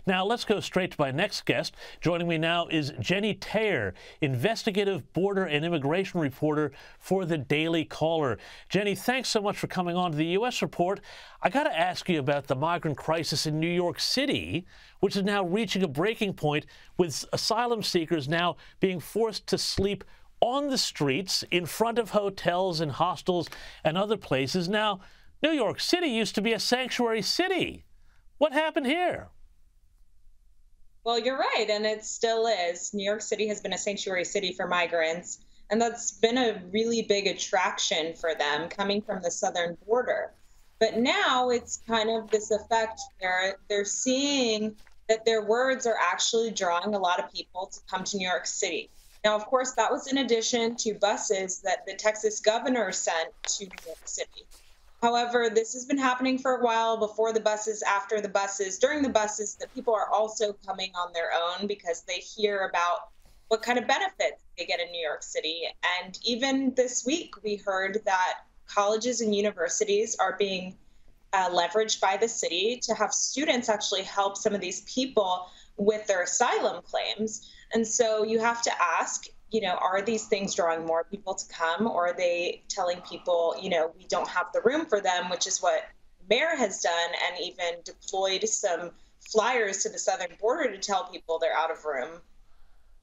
Now, let's go straight to my next guest. Joining me now is Jennie Taer, investigative border and immigration reporter for the Daily Caller. Jennie, thanks so much for coming on to the U.S. Report. I got to ask you about the migrant crisis in New York City, which is now reaching a breaking point with asylum seekers now being forced to sleep on the streets in front of hotels and hostels and other places. Now, New York City used to be a sanctuary city. What happened here? Well, you're right, and it still is. New York City has been a sanctuary city for migrants, and that's been a really big attraction for them coming from the southern border. But now it's kind of this effect where they're seeing that their words are actually drawing a lot of people to come to New York City. Now, of course, that was in addition to buses that the Texas governor sent to New York City. However, this has been happening for a while, before the buses, after the buses, during the buses, that people are also coming on their own because they hear about what kind of benefits they get in New York City. And even this week, we heard that colleges and universities are being leveraged by the city to have students actually help some of these people with their asylum claims. And so you have to ask, are these things drawing more people to come, or are they telling people, we don't have the room for them, which is what the mayor has done, and even deployed some flyers to the southern border to tell people they're out of room.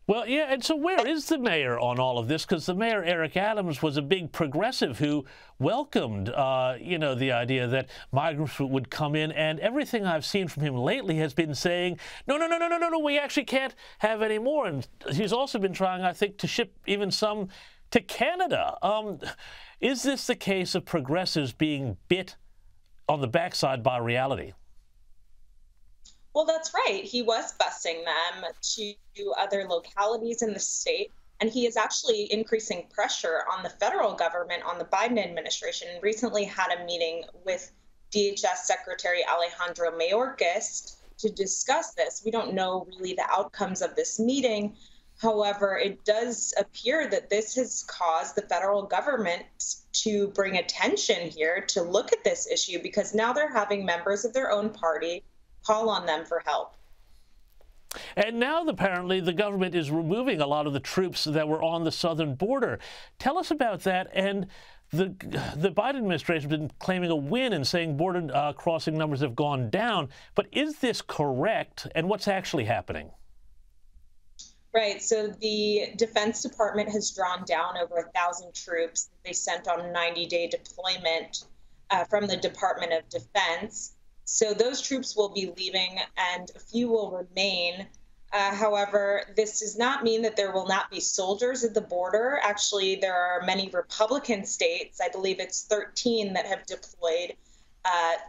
Well, yeah, and so where is the mayor on all of this? Because the mayor, Eric Adams, was a big progressive who welcomed, the idea that migrants would come in, and everything I've seen from him lately has been saying, no, we actually can't have any more. And he's also been trying, I think, to ship even some to Canada. Is this the case of progressives being bit on the backside by reality? Well, that's right. He was busing them to other localities in the state, and he is actually increasing pressure on the federal government, on the Biden administration, and recently had a meeting with DHS Secretary Alejandro Mayorkas to discuss this. We don't know really the outcomes of this meeting. However, it does appear that this has caused the federal government to bring attention here to look at this issue, because now they're having members of their own party call on them for help. And now, apparently, the government is removing a lot of the troops that were on the southern border. Tell us about that. And the Biden administration has been claiming a win and saying border crossing numbers have gone down. But is this correct? And what's actually happening? Right. So the Defense Department has drawn down over 1,000 troops that they sent on a 90-day deployment from the Department of Defense. So those troops will be leaving and a few will remain. However, this does not mean that there will not be soldiers at the border. Actually, there are many Republican states, I believe it's 13, that have deployed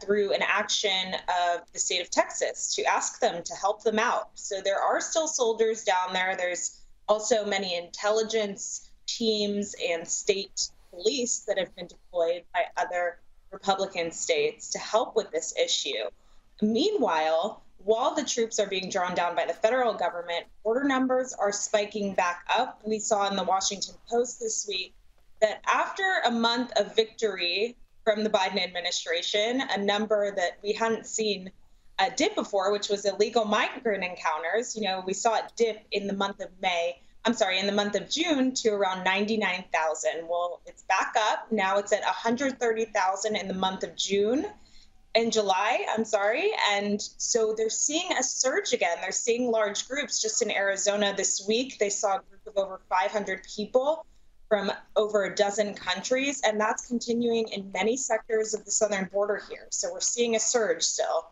through an action of the state of Texas to ask them to help them out. So there are still soldiers down there. There's also many intelligence teams and state police that have been deployed by other Republican states to help with this issue. Meanwhile, while the troops are being drawn down by the federal government, border numbers are spiking back up. We saw in the Washington Post this week that after a month of victory from the Biden administration, a number that we hadn't seen dip before, which was illegal migrant encounters, we saw it dip in the month of in the month of June to around 99,000. Well, it's back up. Now it's at 130,000 in the month of July. And so they're seeing a surge again. They're seeing large groups. Just in Arizona this week, they saw a group of over 500 people from over a dozen countries, and that's continuing in many sectors of the southern border here. So we're seeing a surge still.